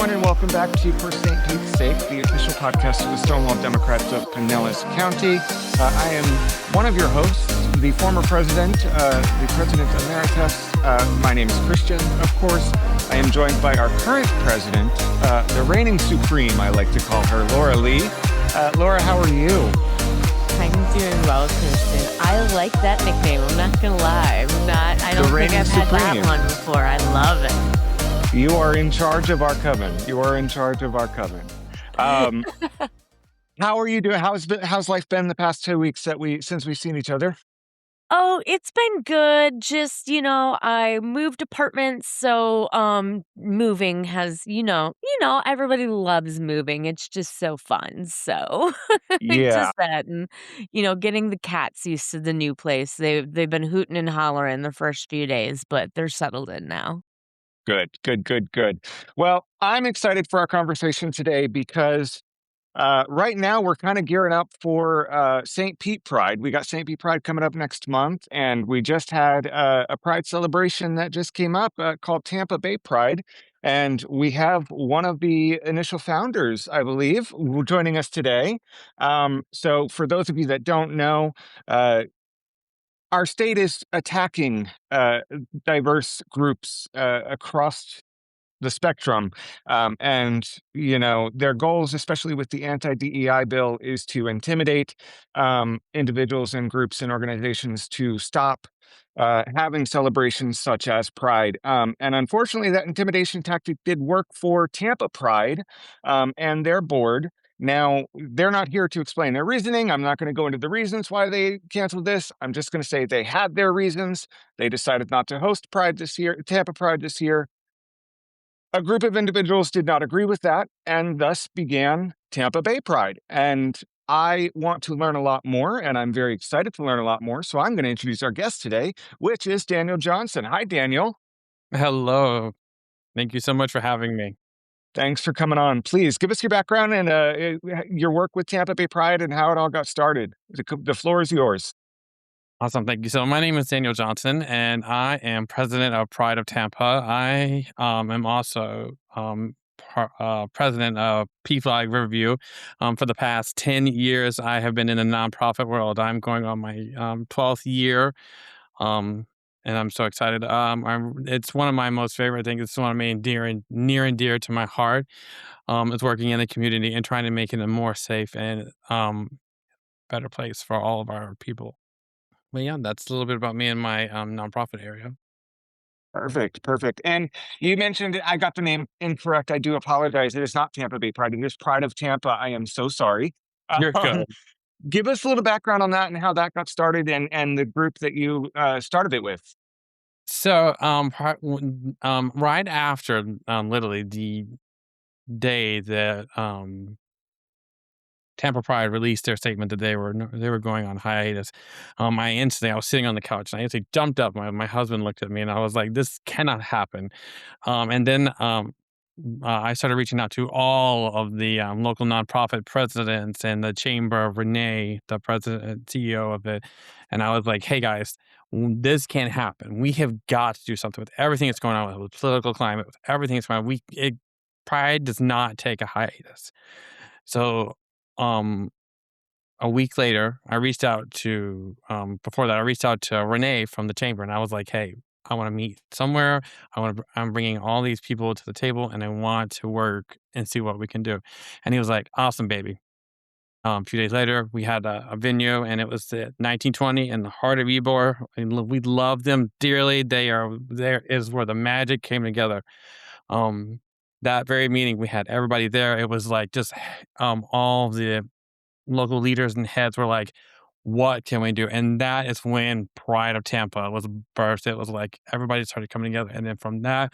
everyone, and welcome back to For St. Pete's Sake, the official podcast of the Stonewall Democrats of Pinellas County. I am one of your hosts, the former president, the president emeritus. My name is Christian, of course. I am joined by our current president, the reigning supreme, I like to call her, Laura Lee. Laura, how are you? I'm doing well, Christian. I like that nickname. I'm not gonna lie. I don't think I've had that one before. I love it. You are in charge of our coven. How are you doing? How's life been the past 2 weeks since we've seen each other? Oh, it's been good. Just, I moved apartments, so moving has, everybody loves moving. It's just so fun. So it's Yeah, just that and getting the cats used to the new place. They've been hooting and hollering the first few days, but they're settled in now. good. Well, I'm excited for our conversation today because right now we're kind of gearing up for St. Pete Pride. We got St. Pete Pride coming up next month, and we just had a Pride celebration that just came up called Tampa Bay Pride. And we have one of the initial founders, I believe, joining us today. So for those of you that don't know, our state is attacking diverse groups across the spectrum. And, their goals, especially with the anti-DEI bill, is to intimidate individuals and groups and organizations to stop having celebrations such as Pride. And unfortunately, that intimidation tactic did work for Tampa Pride and their board. Now, they're not here to explain their reasoning. I'm not going to go into the reasons why they canceled this. I'm just going to say they had their reasons. They decided not to host Pride this year, Tampa Pride this year. A group of individuals did not agree with that and thus began Tampa Bay Pride. And I want to learn a lot more, and I'm very excited to learn a lot more. So I'm going to introduce our guest today, which is Daniel Johnson. Hi, Daniel. Hello. Thank you so much for having me. Thanks for coming on. Please give us your background and your work with Tampa Bay Pride and how it all got started. The floor is yours. Awesome. Thank you. So my name is Daniel Johnson, and I am president of Pride of Tampa. I am also president of P-Flag Riverview. For the past 10 years, I have been in the nonprofit world. I'm going on my 12th year, and I'm so excited. It's one of my most favorite things. It's one of my near and dear to my heart. Is working in the community and trying to make it a more safe and better place for all of our people. But yeah, that's a little bit about me and my nonprofit area. Perfect. And you mentioned I got the name incorrect. I do apologize. It is not Tampa Bay Pride. It is Pride of Tampa. I am so sorry. You're Um, good. give us a little background on that and how that got started and the group that you started it with. So, right after literally the day that Tampa Pride released their statement that they were going on hiatus. I was sitting on the couch and I instantly jumped up. My husband looked at me and I was like, "This cannot happen." And then I started reaching out to all of the local nonprofit presidents and the chamber of Renee, the president and CEO of it, and I was like, "Hey guys, this can't happen. We have got to do something with everything that's going on with the political climate, with everything that's going on. Pride does not take a hiatus." So um, a week later, before that, I reached out to Renee from the chamber and I was like, "Hey, I want to meet somewhere. I'm bringing all these people to the table and I want to work and see what we can do." And he was like, "Awesome, baby." A few days later, we had a venue and it was the 1920 in the heart of Ybor. And we love them dearly. There is where the magic came together. Um, that very meeting, we had everybody there. It was like just all the local leaders and heads were like, "What can we do?" And that is when Pride of Tampa was birthed. It was like everybody started coming together. And then from that,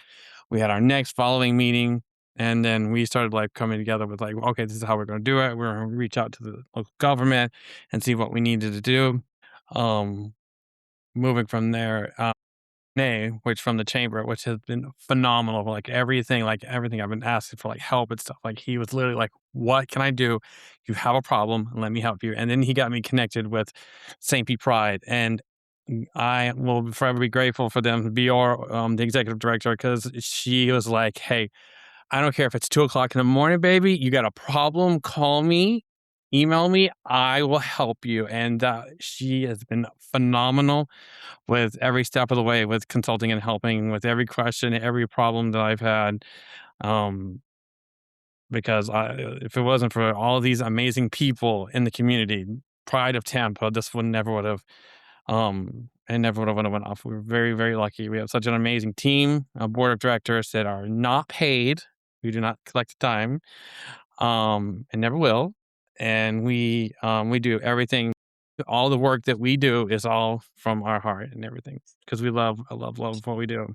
we had our next following meeting. And then we started like coming together with like, okay, this is how we're going to do it. We're going to reach out to the local government and see what we needed to do. Um, Moving from there, which from the chamber, which has been phenomenal. Like everything I've been asking for, like help and stuff. Like he was literally like, "What can I do? You have a problem, let me help you." And then he got me connected with St. Pete Pride, and I will forever be grateful for them to be the executive director because she was like, "Hey, I don't care if it's 2 o'clock in the morning, baby. You got a problem, call me, email me, I will help you. And she has been phenomenal with every step of the way with consulting and helping with every question, every problem that I've had. Um, because if it wasn't for all these amazing people in the community, Pride of Tampa, this would never would have it never would have went off. We're very, very lucky. We have such an amazing team, a board of directors that are not paid. We do not collect a dime, and never will. And we do everything. All the work that we do is all from our heart and everything because we love, I love what we do.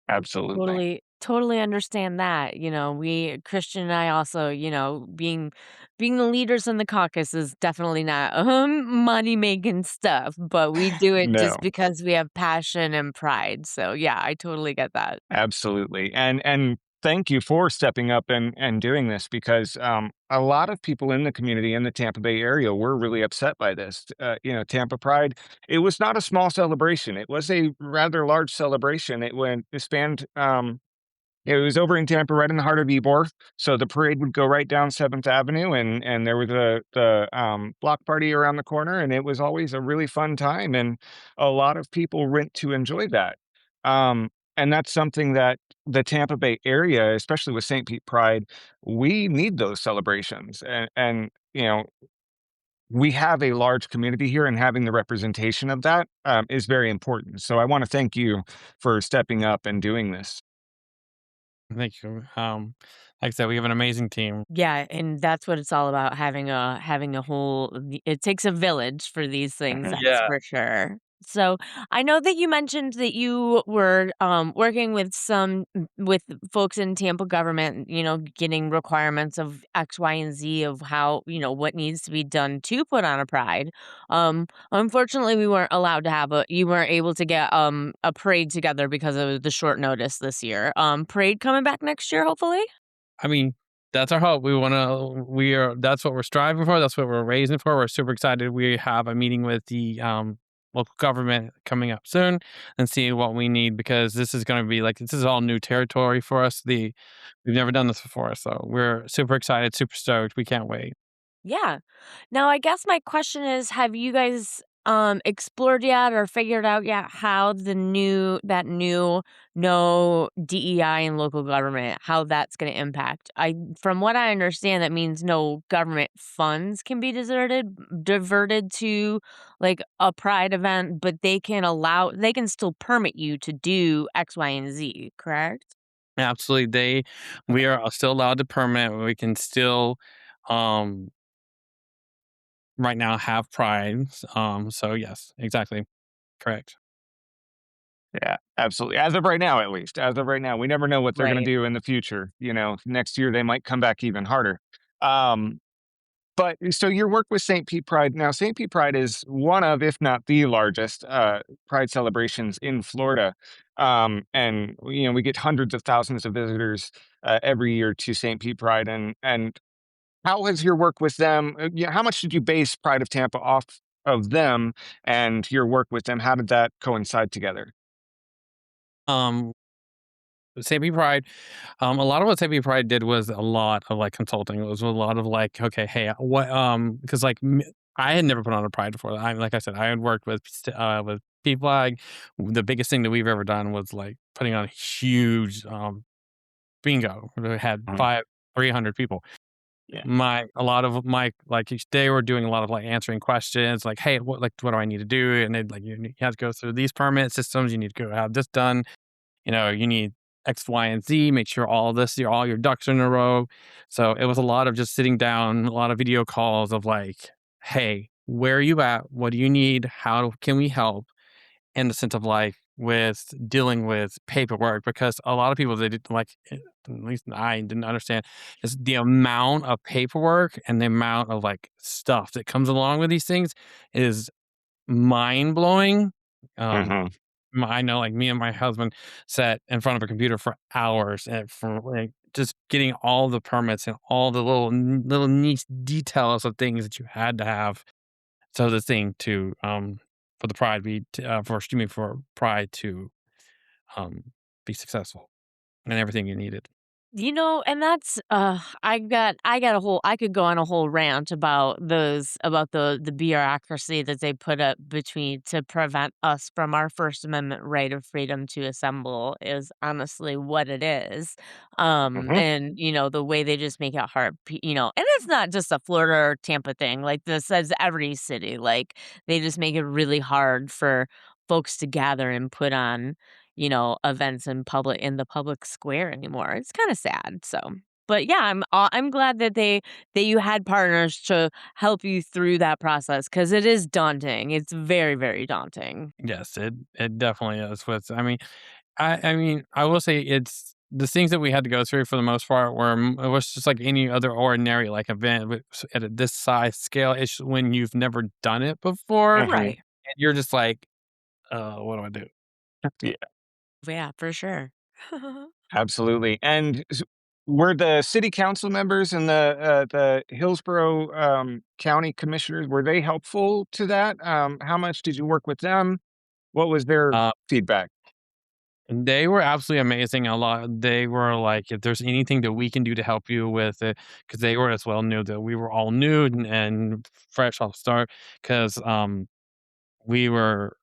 Absolutely. Totally understand that, we Christian and I also, being the leaders in the caucus is definitely not, money making stuff, but we do it No. just because we have passion and pride, so, yeah, I totally get that. Absolutely. And thank you for stepping up and doing this because a lot of people in the community in the Tampa Bay area were really upset by this. Tampa Pride, it was not a small celebration. It was a rather large celebration. It spanned it was over in Tampa, right in the heart of Ybor. So the parade would go right down 7th Avenue, and there was the block party around the corner, and it was always a really fun time, and a lot of people went to enjoy that. And that's something that the Tampa Bay area, especially with St. Pete Pride, we need those celebrations, and we have a large community here, and having the representation of that is very important. So I want to thank you for stepping up and doing this. Thank you. Like I said, we have an amazing team. Yeah, and that's what it's all about, having a whole it takes a village for these things, Mhm. that's Yeah. for sure. So, I know that you mentioned that you were, working with with folks in Tampa government, getting requirements of X, Y, and Z of how, what needs to be done to put on a pride. Unfortunately, we weren't allowed to have a you weren't able to get, a parade together because of the short notice this year. Parade coming back next year, hopefully? I mean, that's our hope. We are, that's what we're striving for. That's what we're raising for. We're super excited. We have a meeting with the local government coming up soon and see what we need because this is going to be like, this is all new territory for us. We've never done this before. So we're super excited, super stoked. We can't wait. Yeah. Now, I guess my question is, have you guys explored yet or figured out yet how that new no DEI in local government, how that's going to impact? I From what I understand, that means no government funds can be diverted to like a pride event, but they can still permit you to do X, Y, and Z, correct? Absolutely. We are still allowed to permit. We can still, um, right now have pride. So yes, exactly. Correct. Yeah, absolutely. As of right now, at least. As of right now, we never know what they're gonna Right. do in the future. Next year they might come back even harder. Um, but so your work with St. Pete Pride now, St. Pete Pride is one of, if not the largest, pride celebrations in Florida. And we get hundreds of thousands of visitors every year to St. Pete Pride. And how has your work with them? How much did you base Pride of Tampa off of them and your work with them? How did that coincide together? Um, Savvy Pride, a lot of what Savvy Pride did was a lot of like consulting. It was a lot of like, okay, hey, what, because like I had never put on a Pride before. Like I said, I had worked with people. Like the biggest thing that we've ever done was like putting on a huge bingo. We had Mhm. 300 people. Yeah. A lot of my like they were doing a lot of like answering questions, like, hey, what do I need to do? And they like you have to go through these permit systems. You need to go have this done. You need X, Y, and Z, make sure all your ducks are in a row. So it was a lot of just sitting down, a lot of video calls of like, hey, where are you at? What do you need? How can we help? In the sense of like with dealing with paperwork, because a lot of people they did like at least I didn't understand is the amount of paperwork and the amount of like stuff that comes along with these things is mind blowing. Um, Mhm. I know, like, me and my husband sat in front of a computer for hours and for, like, just getting all the permits and all the little niche details of things that you had to have. So the thing to, for the pride be t for excuse me, for pride to, um, be successful. and everything you needed. And that's I got a whole I could go on a whole rant about the bureaucracy that they put up between to prevent us from our First Amendment right of freedom to assemble is honestly what it is. Mhm. And the way they just make it hard, and it's not just a Florida or Tampa thing. Like this says every city, like they just make it really hard for folks to gather and put on events in the public square anymore. It's kinda sad, so but yeah, I'm glad that you had partners to help you through that process because it is daunting. It's very, very daunting. Yes, it definitely is. I mean, I will say it's the things that we had to go through for the most part were it was just like any other ordinary like event at this size scale. It's when you've never done it before, and Mhm. Right. you're just like, what do I do? Yeah, Yeah, for sure. absolutely. And were the city council members and the Hillsborough County commissioners, were they helpful to that? How much did you work with them? What was their Uh, feedback? they were absolutely amazing. A lot. They were like, if there's anything that we can do to help you with it, because they were as well knew that we were all new and fresh off start. Because we were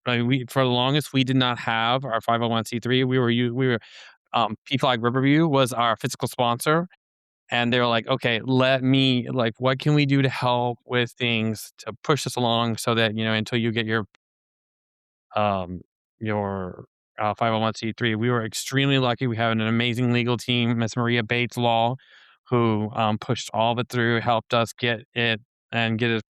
we for the longest we did not have our 501(c)(3). We were People like Riverview was our physical sponsor, and they were like, "Okay, let me like, what can we do to help with things to push this along so that until you get um your 501(c)(3). We were extremely lucky. We have an amazing legal team, Miss Maria Bates Law, who pushed all of it through, helped us get it and get it.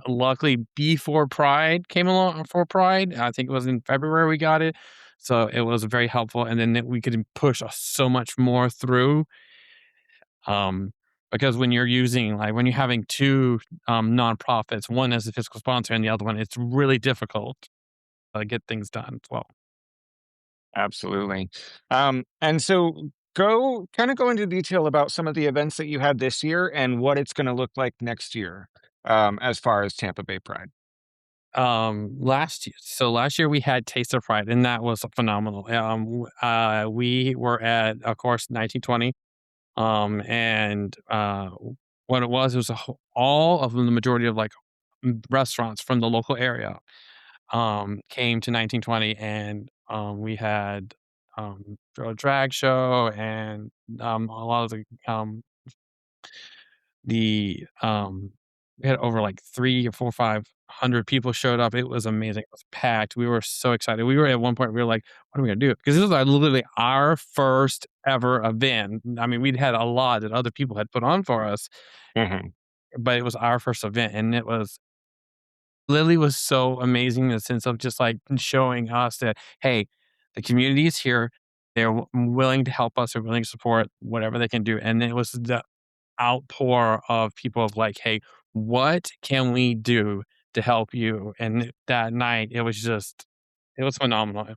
Luckily, before Pride came along, for Pride, I think it was in February we got it, so it was very helpful. And then we could push so much more through. Um, because when you're having two nonprofits, one as a fiscal sponsor and the other one, it's really difficult to get things done as well. Absolutely. And so go into detail about some of the events that you had this year and what it's going to look like next year, as far as Tampa Bay Pride. Last year we had Taste of Pride, and that was phenomenal. We were at, of course, 1920. And what it was all of the majority of like restaurants from the local area came to 1920, and we had a drag show, and a lot of the we had over like 3 or 4 or 500 people showed up. It was amazing. It was packed. We were so excited. We were at one point, we were like, what are we gonna do? Because this was literally our first ever event. I mean, we'd had a lot that other people had put on for us, Mhm. but it was our first event, and it was Lily was so amazing in the sense of just like showing us that, hey, the community is here. They're willing to help us. They're willing to support whatever they can do. And it was the outpour of people of like, "Hey, what can we do to help you?" And that night, it was phenomenal.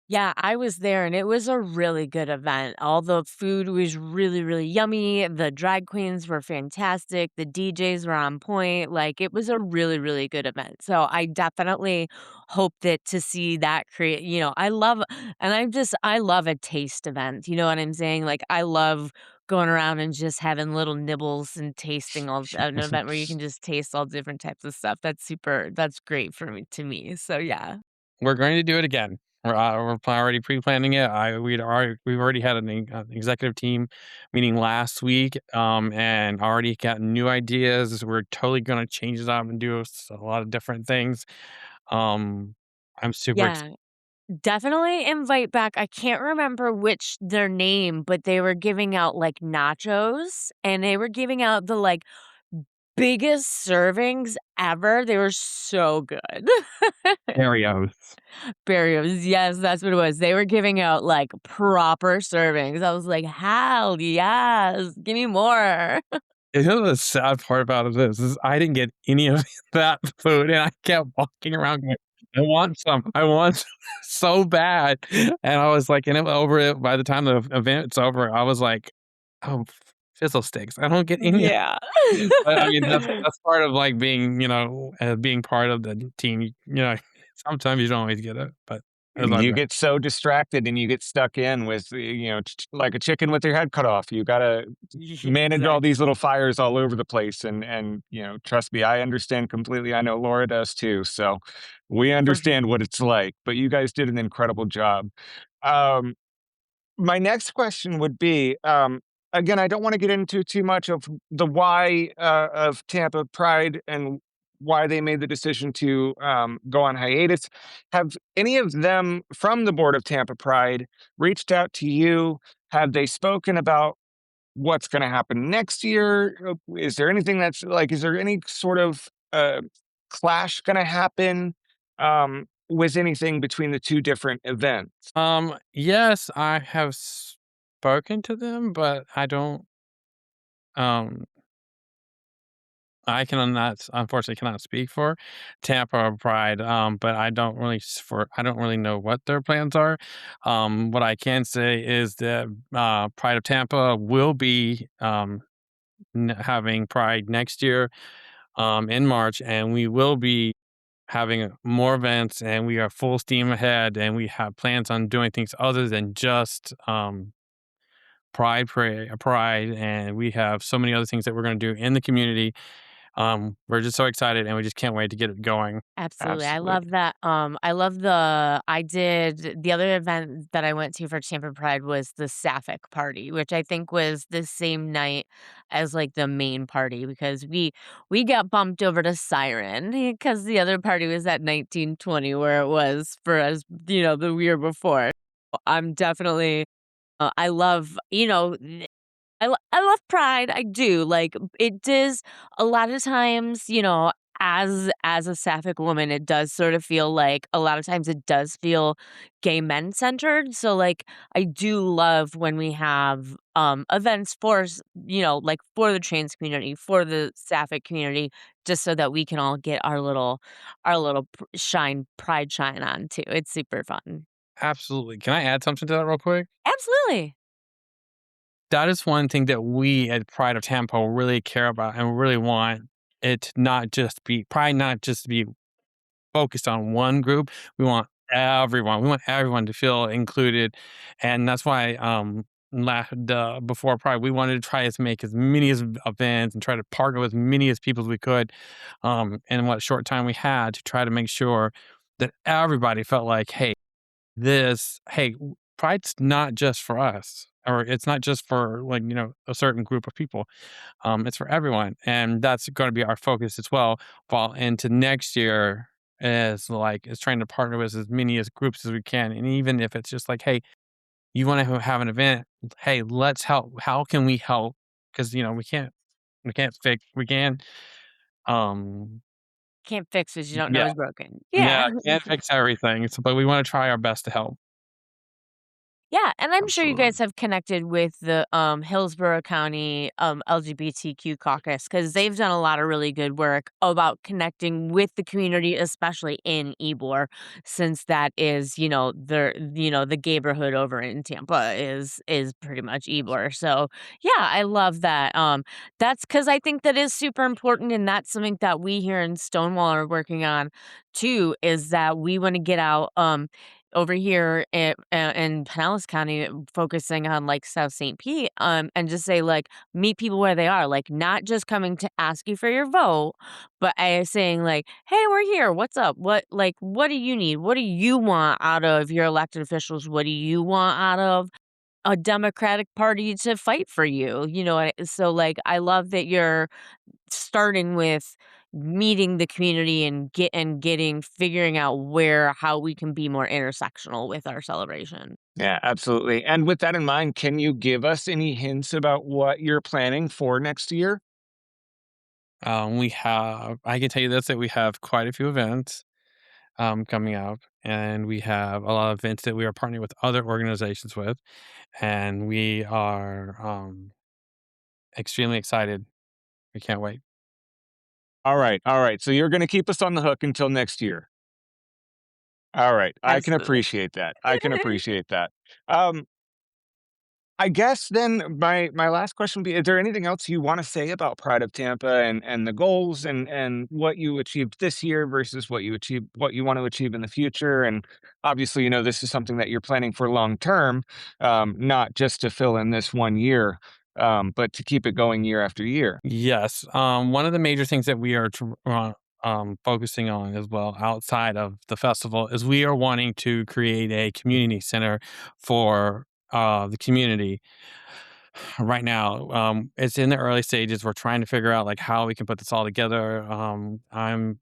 Yeah, I was there and it was a really good event. All the food was really, really yummy. The drag queens were fantastic. The DJs were on point. Like it was a really, really good event. So I definitely hope that to see that create, I love a taste event. You know what I'm saying? Like I love going around and just having little nibbles and tasting an event where you can just taste all different types of stuff. That's great for me to me. So yeah. We're going to do it again. We're already pre-planning it. We've already had an executive team meeting last week, and already got new ideas. We're totally going to change it up and do a lot of different things. Um, I'm super excited. Yeah. Definitely invite back I can't remember which their name, but they were giving out, like, nachos, and they were giving out the, like, biggest servings ever. They were so good. Barrios, yes, that's what it was. They were giving out, like, proper servings. I was like, "Hell yes, give me more." You know the sad part about it is I didn't get any of that food, and I kept walking around going, "I want some, I want some so bad." And I was like, and it by the time the event's over, I was like, "Oh, fizzle sticks. I don't get any of." Yeah. But I mean, that's part of, like, being, being part of the team. Sometimes you don't always get it, but It was my You bad. get so distracted and you get stuck in with, like a chicken with your head cut off. You gotta manage all these Exactly. little fires all over the place, and, trust me, I understand completely. I know Laura does too, so we For sure. understand what it's like, but you guys did an incredible job. Um, my next question would be, again, I don't wanna get into too much of the why, of Tampa Pride and why they made the decision to, go on hiatus. Have any of them from the board of Tampa Pride reached out to you? Have they spoken about what's gonna happen next year? Is there anything that's like, is there any sort of, clash gonna happen, with anything between the 2 different events? Yes, I have spoken to them, but um, I cannot, unfortunately, cannot speak for Tampa Pride. But I don't really know what their plans are. What I can say is that Pride of Tampa will be having Pride next year, in March, and we will be having more events, and we are full steam ahead, and we have plans on doing things other than just Pride, and we have so many other things that we're going to do in the community. We're just so excited, and we just can't wait to get it going. Absolutely. I Absolutely. love that. I did the other event that I went to for Tampa Pride was the Sapphic party, which I think was the same night as like the main party because we got bumped over to Siren because the other party was at 1920 where it was for us, the year before. I'm definitely I love, I love Pride, I do, like, it does a lot of times, as a Sapphic woman, it does sort of feel like a lot of times it does feel gay men centered, so, like, I do love when we have, events for like, for the trans community, for the Sapphic community, just so that we can all get our little pride shine on too, it's super fun. Absolutely. Can I add something to that real quick? Absolutely. That is one thing that we at Pride of Tampa really care about and really want it to not just be Pride, not just to be focused on one group. We want everyone. We want everyone to feel included, and that's why the before Pride, we wanted to try to make as many as events and try to partner with as many as people as we could, in what short time we had to try to make sure that everybody felt like, Pride's not just for us, or it's not just for like a certain group of people. It's for everyone, and that's going to be our focus as well. Fall into next year is trying to partner with as many as groups as we can, and even if it's just like, hey, you want to have an event, hey, let's help. How can we help? Because we can't fix we can Can't fix what you don't know yeah is broken. yeah Yeah. can't fix everything. But we want to try our best to help. Yeah, and I'm sure you Absolutely. guys have connected with the, Hillsborough County, LGBTQ caucus because 'cause they've done a lot of really good work about connecting with the community, especially in Ybor, since that is, the gayborhood over in Tampa is pretty much Ybor, so, yeah, I love that, that's because I think that is super important, and that's something that we here in Stonewall are working on too, is that we wanna get out, over here in Pinellas County, focusing on, like, South St. Pete, and just say, like, meet people where they are, like, not just coming to ask you for your vote, but, saying, like, "Hey, we're here. What's up? What do you need? What do you want out of your elected officials? What do you want out of a Democratic Party to fight for you?" So, like, I love that you're starting with meeting the community and getting figuring out how we can be more intersectional with our celebration. Yeah, absolutely. And with that in mind, can you give us any hints about what you're planning for next year? I can tell you this, that we have quite a few events coming up, and we have a lot of events that we are partnering with other organizations with, and we are extremely excited. We can't wait. All right, all right. So you're gonna keep us on the hook until next year. All right, I can Absolutely. appreciate that. I can appreciate that. Um, I guess then my last question would be, is there anything else you wanna say about Pride of Tampa and the goals and what you achieved this year versus what you want to achieve in the future? And obviously, this is something that you're planning for long term, not just to fill in this 1 year, but to keep it going year after year. Yes. One of the major things that we are focusing on as well outside of the festival is we are wanting to create a community center for the community. Right now, it's in the early stages. We're trying to figure out like how we can put this all together.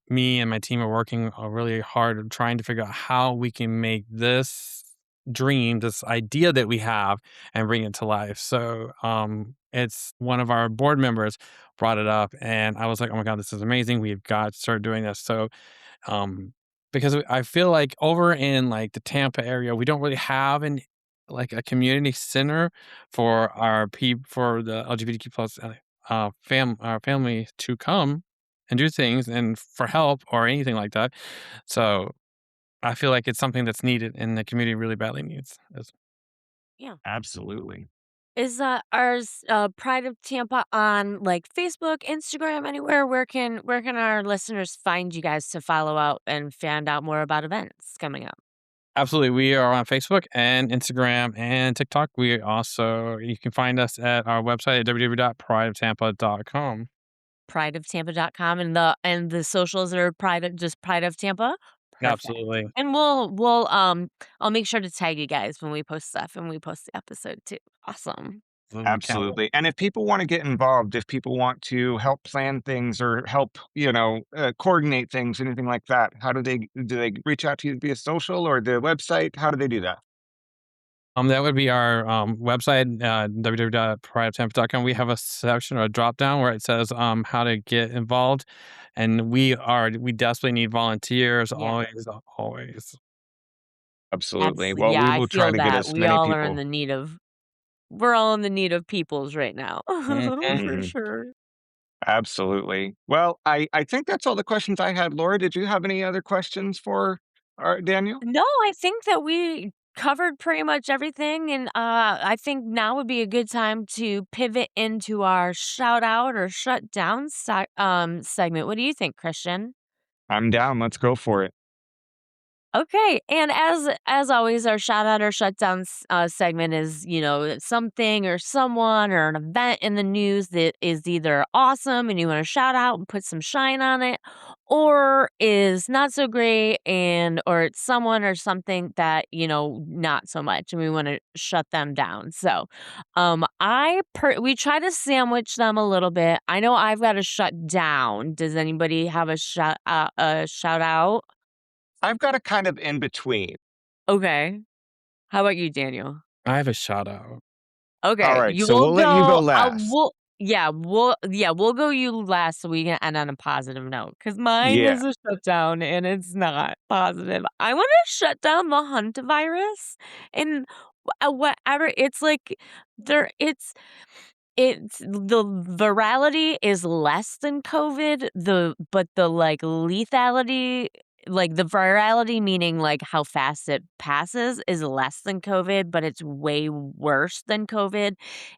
Me and my team are working really hard on trying to figure out how we can make this dream, this idea that we have, and bring it to life. So, it's one of our board members brought it up, and I was like, "Oh my god, this is amazing! We've got to start doing this." So, um, because I feel like over in like the Tampa area, we don't really have an like a community center for for the LGBTQ plus our family to come and do things and for help or anything like that. So I feel like it's something that's needed and the community really badly needs. Yeah. Absolutely. Is ours Pride of Tampa on like Facebook, Instagram, anywhere? Where can our listeners find you guys to follow out and find out more about events coming up? Absolutely. We are on Facebook and Instagram and TikTok. You can find us at our website at www.prideoftampa.com. Prideoftampa.com and the socials are just Pride of Tampa? Perfect. Absolutely. And we'll I'll make sure to tag you guys when we post stuff and we post the episode too. Awesome. Absolutely. Can't wait. Absolutely. And if people want to get involved, if people want to help plan things or help, coordinate things, anything like that, how do they reach out to you via social or the website? How do they do that? That would be our website, www.prideoftampa.com. We have a section or a drop down where it says how to get involved, and we desperately need volunteers. Yeah. Always, always. Absolutely. Well, Yeah, we I will try feel to get that. as many people. We're all in the need of peoples right now. Mhm. For Mhm. sure. Absolutely. Well, I think that's all the questions I had. Laura, did you have any other questions for Daniel? No, I think that we covered pretty much everything, and I think now would be a good time to pivot into our shout out or shut down segment. What do you think, Christian? I'm down. Let's go for it. Okay, and as always, our shout out or shutdown segment is something or someone or an event in the news that is either awesome and you want to shout out and put some shine on it, or is not so great and or it's someone or something that not so much and we want to shut them down. So, we try to sandwich them a little bit. I know I've got to shut down. Does anybody have a shout out? I've got a kind of in between. Okay. How about you, Daniel? I have a shout out. All Okay, right. you So will we'll let you go go last. we'll go you last so we can end on a positive note because mine Yeah. is a shutdown and it's not positive. I wanna shut down the Hunt virus and whatever it's like there it's the virality is less than COVID, but the, like, lethality like, the virality, meaning, like, how fast it passes is less than COVID, but it's way worse than COVID.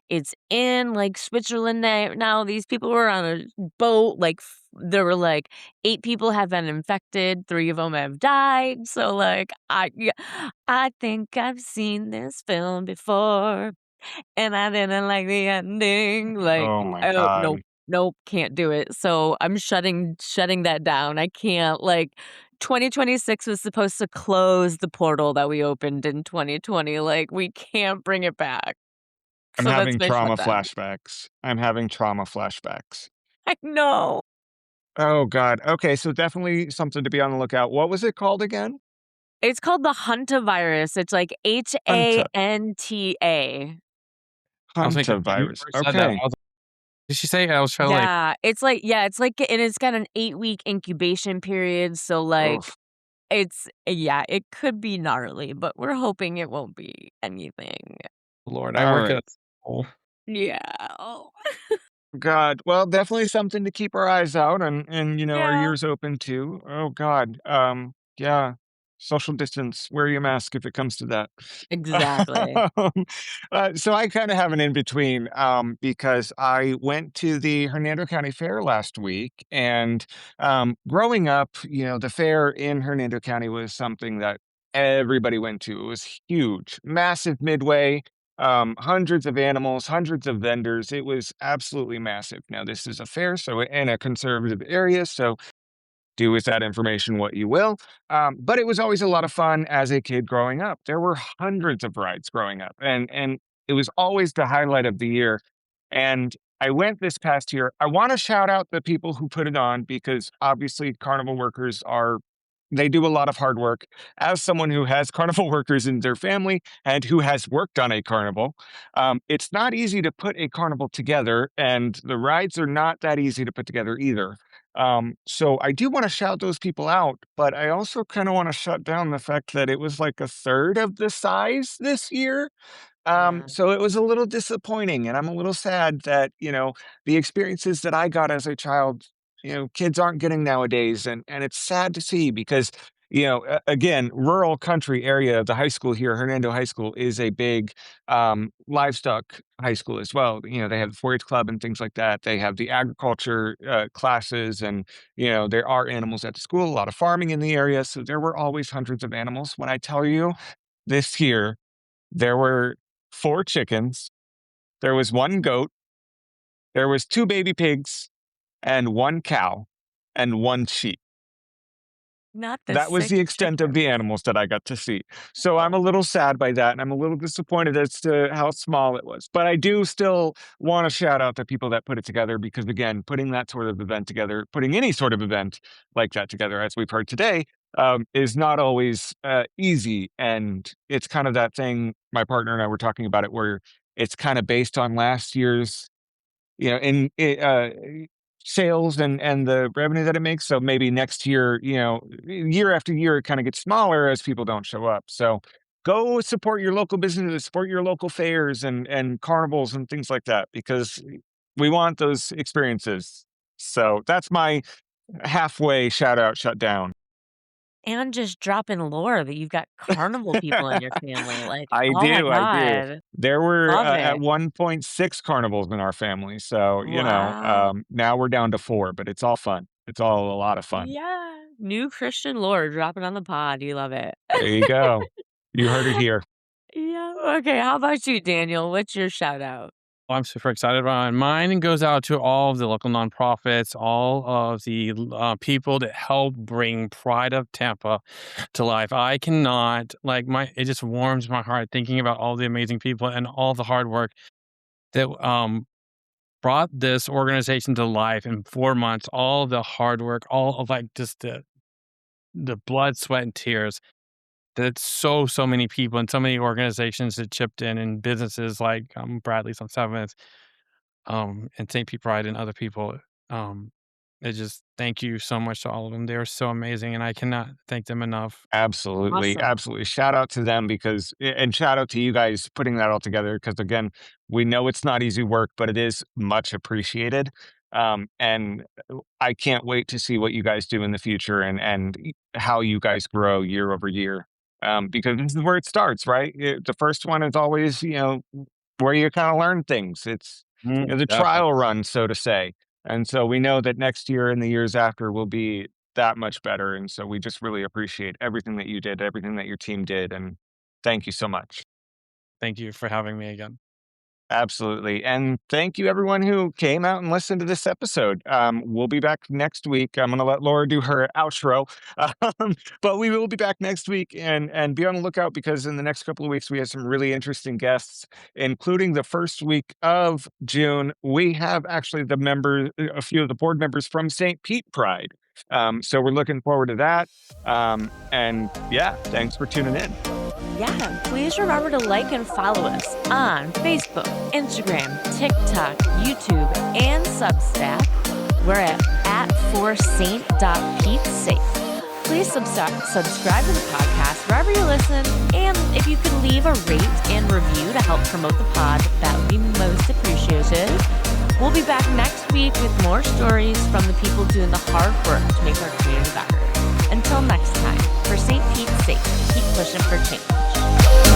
It's in, like, Switzerland now. These people were on a boat, like, there were, like, 8 people have been infected, 3 of them have died, so, like, I think I've seen this film before. And I didn't like the ending, like, Oh my oh, nope, God. nope, can't do it. So, I'm shutting that down. I can't, 2026 was supposed to close the portal that we opened in 2020, like, we can't bring it back. I'm So that's having my trauma shutdown. flashbacks. I'm having trauma flashbacks. I know. Oh God. Okay. So definitely something to be on the lookout. What was it called again? It's called the Hantavirus. It's like Hunta. HANTA. I was thinking when you Hantavirus. first said that, Okay. I was like, did she say? I was trying to like, And it's got an 8-week incubation period, so, Oh, it could be gnarly, but we're hoping it won't be anything. Lord, I all work at right. a school. Yeah. Oh. God. Well, definitely something to keep our eyes out and our Yeah. ears open to. Oh God. Yeah. social distance, wear your mask if it comes to that. Exactly. So I kind of have an in between because I went to the Hernando County Fair last week, and growing up, the fair in Hernando County was something that everybody went to. It was huge, massive midway, hundreds of animals, hundreds of vendors. It was absolutely massive. Now, this is a fair, so in a conservative area, so do with that information what you will. But it was always a lot of fun as a kid growing up. There were hundreds of rides growing up, and it was always the highlight of the year. And I went this past year. I want to shout out the people who put it on because obviously carnival workers are they do a lot of hard work. As someone who has carnival workers in their family and who has worked on a carnival, it's not easy to put a carnival together, and the rides are not that easy to put together either. So I do want to shout those people out, but I also kind of want to shut down the fact that it was like a third of the size this year. Yeah. So it was a little disappointing, and I'm a little sad that, the experiences that I got as a child, kids aren't getting nowadays. And it's sad to see because, again, rural country area, the high school here, Hernando High School, is a big livestock high school as well. They have the 4 H club and things like that. They have the agriculture classes, and, there are animals at the school, a lot of farming in the area. So there were always hundreds of animals. When I tell you this year, there were 4 chickens, there was 1 goat, there was 2 baby pigs, and 1 cow, and 1 sheep. Not the That was 6 the extent of the chickens. animals that I got to see. So I'm Oh, a little sad by that, and I'm a little disappointed as to how small it was. But I do still wanna shout out the people that put it together because, again, putting that sort of event together, putting any sort of event like that together, as we've heard today, is not always, easy, and it's kind of that thing my partner and I were talking about it, where it's kinda based on last year's in sales and the revenue that it makes. So maybe next year, year after year, it kind of gets smaller as people don't show up. So go support your local businesses, support your local fairs and carnivals and things like that because we want those experiences. So that's my halfway shout out, shut down. and just drop in lore that you've got carnival people in your family, like, I oh my do, I do. god, There were, love at it. one point, 6 carnivals in our family, so, Wow. now we're down to 4, but it's all fun. It's all a lot of fun. Yeah. New Christian lore dropping on the pod, you love it. There you go. You heard it here. Yeah, okay, how about you, Daniel? What's your shout out? I'm super excited about it. Mine goes out to all of the local nonprofits, all of the people that help bring Pride of Tampa to life. I cannot it just warms my heart thinking about all the amazing people and all the hard work that brought this organization to life in 4 months. All the hard work, all of just the blood, sweat, and tears. That so many people and so many organizations that chipped in and businesses like Bradley's on 7th and St. Pete Pride and other people. It just thank you so much to all of them. They are so amazing, and I cannot thank them enough. Absolutely, Awesome. absolutely. Shout out to them because and shout out to you guys putting that all together because again, we know it's not easy work, but it is much appreciated. And I can't wait to see what you guys do in the future and how you guys grow year over year. Because this is where it starts, right? The first one is always, where you kind of learn things. It's the trial Definitely. run, so to say. And so we know that next year and the years after will be that much better. And so we just really appreciate everything that you did, everything that your team did. And thank you so much. Thank you for having me again. Absolutely. And thank you, everyone who came out and listened to this episode. We'll be back next week. I'm going to let Laura do her outro. But we will be back next week and be on the lookout because in the next couple of weeks, we have some really interesting guests, including the first week of June. We have actually a few of the board members from St. Pete Pride. So we're looking forward to that. And yeah, thanks for tuning in. Yeah, please remember to like and follow us on Facebook, Instagram, TikTok, YouTube, and Substack. We're at forsaint.petesafe. Please subscribe to the podcast wherever you listen, and if you could leave a rate and review to help promote the pod, that would be most appreciated. We'll be back next week with more stories from the people doing the hard work to make our community better. Until next time. for St. Pete's sake, keep pushing for change.